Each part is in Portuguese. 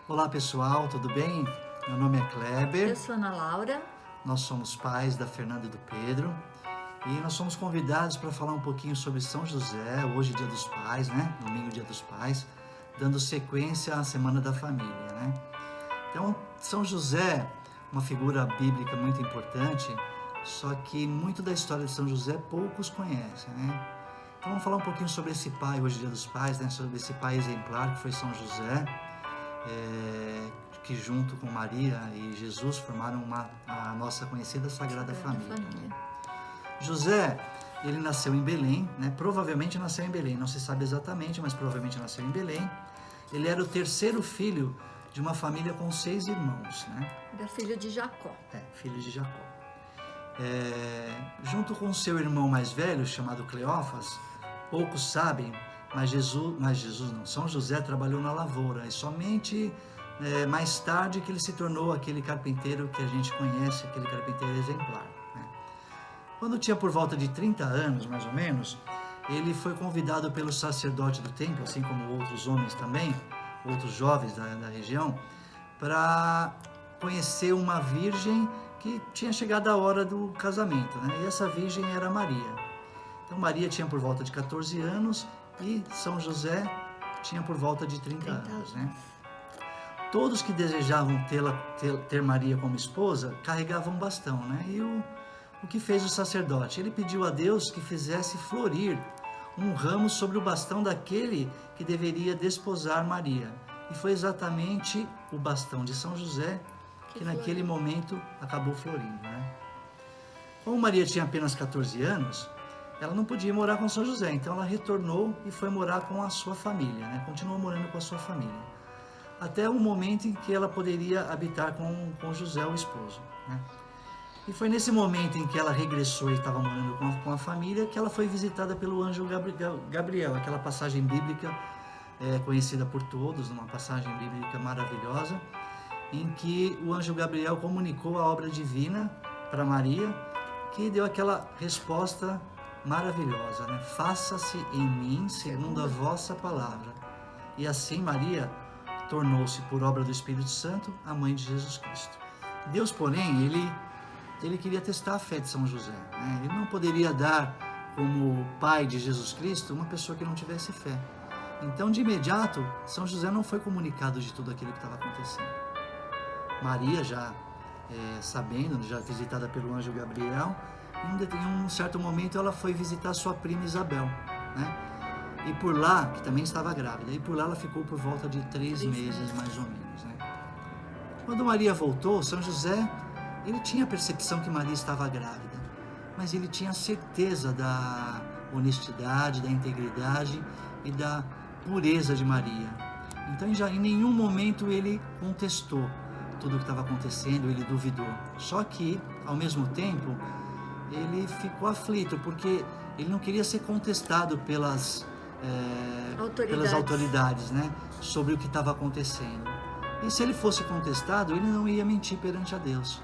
Olá pessoal, tudo bem? Meu nome é Kleber, Eu sou Ana Laura. nós somos pais da Fernanda e do Pedro e nós somos convidados para falar um pouquinho sobre São José, hoje Dia dos Pais, né? Domingo Dia dos Pais, dando sequência à Semana da Família, né? Então, São José, uma figura bíblica muito importante, só que muito da história de São José poucos conhecem, né? Então vamos falar um pouquinho sobre esse pai, hoje Dia dos Pais, né? Sobre esse pai exemplar que foi São José, que junto com Maria e Jesus formaram a nossa conhecida Sagrada Família. Né? José, ele nasceu em Belém, né? Provavelmente nasceu em Belém, não se sabe exatamente, mas provavelmente nasceu em Belém. Ele era o terceiro filho de uma família com 6 irmãos, né? Era filho de Jacó. Filho de Jacó. Junto com seu irmão mais velho, chamado Cleófas, poucos sabem, mas São José trabalhou na lavoura e somente mais tarde que ele se tornou aquele carpinteiro que a gente conhece, aquele carpinteiro exemplar. Né? Quando tinha por volta de 30 anos, mais ou menos, ele foi convidado pelo sacerdote do templo, assim como outros homens também, outros jovens da região, para conhecer uma virgem que tinha chegado a hora do casamento, né? E essa virgem era Maria. Então Maria tinha por volta de 14 anos e São José tinha por volta de 30 anos, né? Todos que desejavam ter Maria como esposa carregavam um bastão, né? E o que fez o sacerdote? Ele pediu a Deus que fizesse florir um ramo sobre o bastão daquele que deveria desposar Maria. E foi exatamente o bastão de São José que naquele momento acabou florindo, né? Como Maria tinha apenas 14 anos, ela não podia morar com São José, então ela retornou e foi morar com a sua família, né? Continuou morando com a sua família. Até o momento em que ela poderia habitar com José, o esposo, né? E foi nesse momento em que ela regressou e estava morando com a família que ela foi visitada pelo anjo Gabriel, aquela passagem bíblica conhecida por todos, uma passagem bíblica maravilhosa, em que o anjo Gabriel comunicou a obra divina para Maria, que deu aquela resposta maravilhosa, né? Faça-se em mim segundo a vossa palavra. E assim Maria tornou-se, por obra do Espírito Santo, a mãe de Jesus Cristo. Deus, porém, ele queria testar a fé de São José, né? Ele não poderia dar como pai de Jesus Cristo uma pessoa que não tivesse fé. Então, de imediato, São José não foi comunicado de tudo aquilo que estava acontecendo. Maria, já sabendo, já visitada pelo anjo Gabriel, em um certo momento ela foi visitar sua prima Isabel, né? E por lá, que também estava grávida, e por lá ela ficou por volta de 3 meses, mais ou menos, né? Quando Maria voltou, São José, ele tinha a percepção que Maria estava grávida, mas ele tinha a certeza da honestidade, da integridade e da pureza de Maria. Então, já em nenhum momento ele contestou tudo o que estava acontecendo, ele duvidou. Só que, ao mesmo tempo, ele ficou aflito, porque ele não queria ser contestado pelas autoridades, né, sobre o que estava acontecendo. E se ele fosse contestado, ele não ia mentir perante a Deus.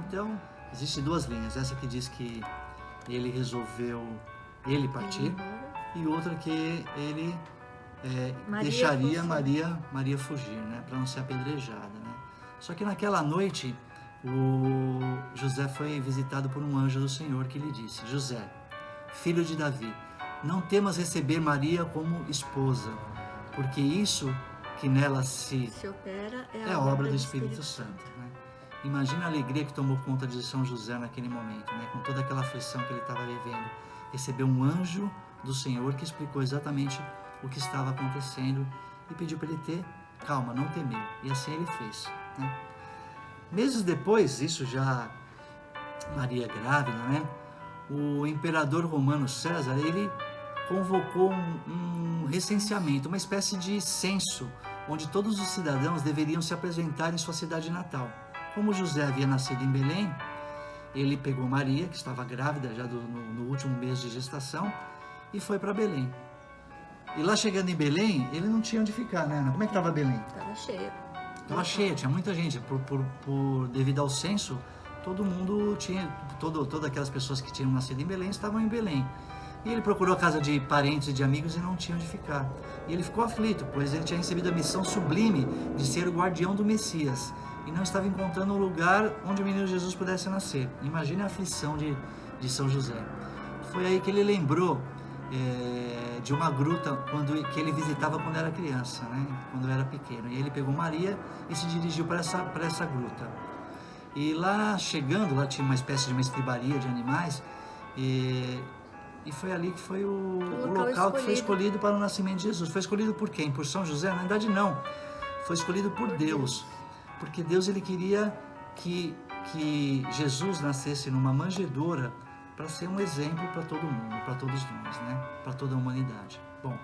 Então, existem 2 linhas. Essa que diz que ele resolveu partir, e outra que ele deixaria Maria fugir, né, para não ser apedrejada, né? Só que naquela noite, o José foi visitado por um anjo do Senhor que lhe disse: José, filho de Davi, não temas receber Maria como esposa, porque isso que nela se opera é a obra do Espírito Santo. Né? Imagina a alegria que tomou conta de São José naquele momento, né? Com toda aquela aflição que ele estava vivendo. Recebeu um anjo do Senhor que explicou exatamente o que estava acontecendo e pediu para ele ter calma, não temer. E assim ele fez. Né? Meses depois, isso já Maria grávida, né? O imperador romano César, ele convocou um recenseamento, uma espécie de censo, onde todos os cidadãos deveriam se apresentar em sua cidade natal. Como José havia nascido em Belém, ele pegou Maria, que estava grávida já no último mês de gestação, e foi para Belém. E lá chegando em Belém, ele não tinha onde ficar, né, Ana? Como é que estava Belém? Estava cheia. Estava cheia, tinha muita gente. Devido ao censo, todo mundo tinha, todas aquelas pessoas que tinham nascido em Belém estavam em Belém. E ele procurou a casa de parentes e de amigos e não tinha onde ficar. E ele ficou aflito, pois ele tinha recebido a missão sublime de ser o guardião do Messias e não estava encontrando um lugar onde o menino Jesus pudesse nascer. Imagine a aflição de São José. Foi aí que ele lembrou de uma gruta que ele visitava quando era criança, né? Quando era pequeno. E ele pegou Maria e se dirigiu para essa gruta. E lá chegando, lá tinha uma espécie de uma estribaria de animais, e foi ali que foi o local que foi escolhido para o nascimento de Jesus. Foi escolhido por quem? Por São José? Na verdade não, foi escolhido por Deus, porque Deus ele queria que Jesus nascesse numa manjedoura para ser um exemplo para todo mundo, para todos nós, né? Para toda a humanidade. Bom,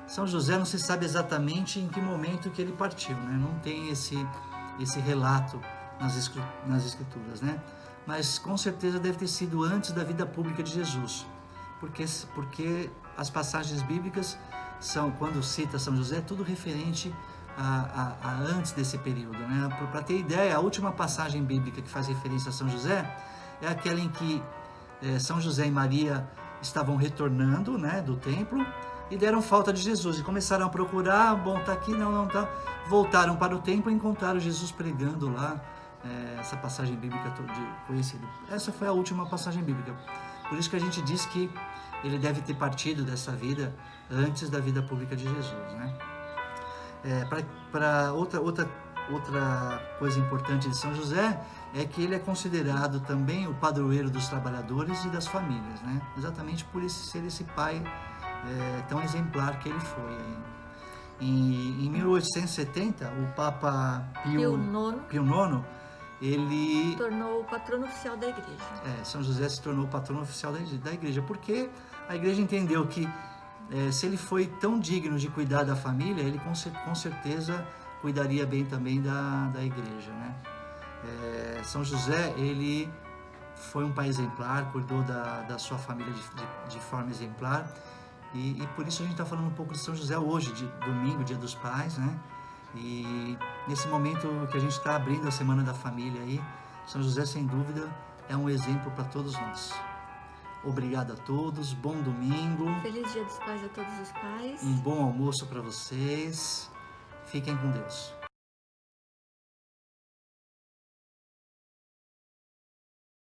São José não se sabe exatamente em que momento que ele partiu, né? Não tem esse relato nas escrituras, né? Mas com certeza deve ter sido antes da vida pública de Jesus, porque as passagens bíblicas são, quando cita São José, tudo referente a antes desse período, né? Para ter ideia, a última passagem bíblica que faz referência a São José é aquela em que São José e Maria estavam retornando, né, do templo e deram falta de Jesus e começaram a procurar, bom, tá aqui, não tá, voltaram para o templo e encontraram Jesus pregando lá, essa passagem bíblica conhecida. Essa foi a última passagem bíblica, por isso que a gente diz que ele deve ter partido dessa vida antes da vida pública de Jesus, né? Para outra coisa importante de São José é que ele é considerado também o padroeiro dos trabalhadores e das famílias, né? Exatamente por ser esse pai tão exemplar que ele foi. Em 1870, o Papa Pio IX, ele tornou o patrono oficial da igreja. São José se tornou o patrono oficial da igreja, porque a igreja entendeu que se ele foi tão digno de cuidar da família, ele com certeza cuidaria bem também da igreja, né? São José, ele foi um pai exemplar, cuidou da sua família de forma exemplar, e por isso a gente está falando um pouco de São José hoje, de domingo, Dia dos Pais, né? E nesse momento que a gente está abrindo a Semana da Família aí, São José, sem dúvida, é um exemplo para todos nós. Obrigado a todos, bom domingo. Feliz Dia dos Pais a todos os pais. Um bom almoço para vocês. Fiquem com Deus.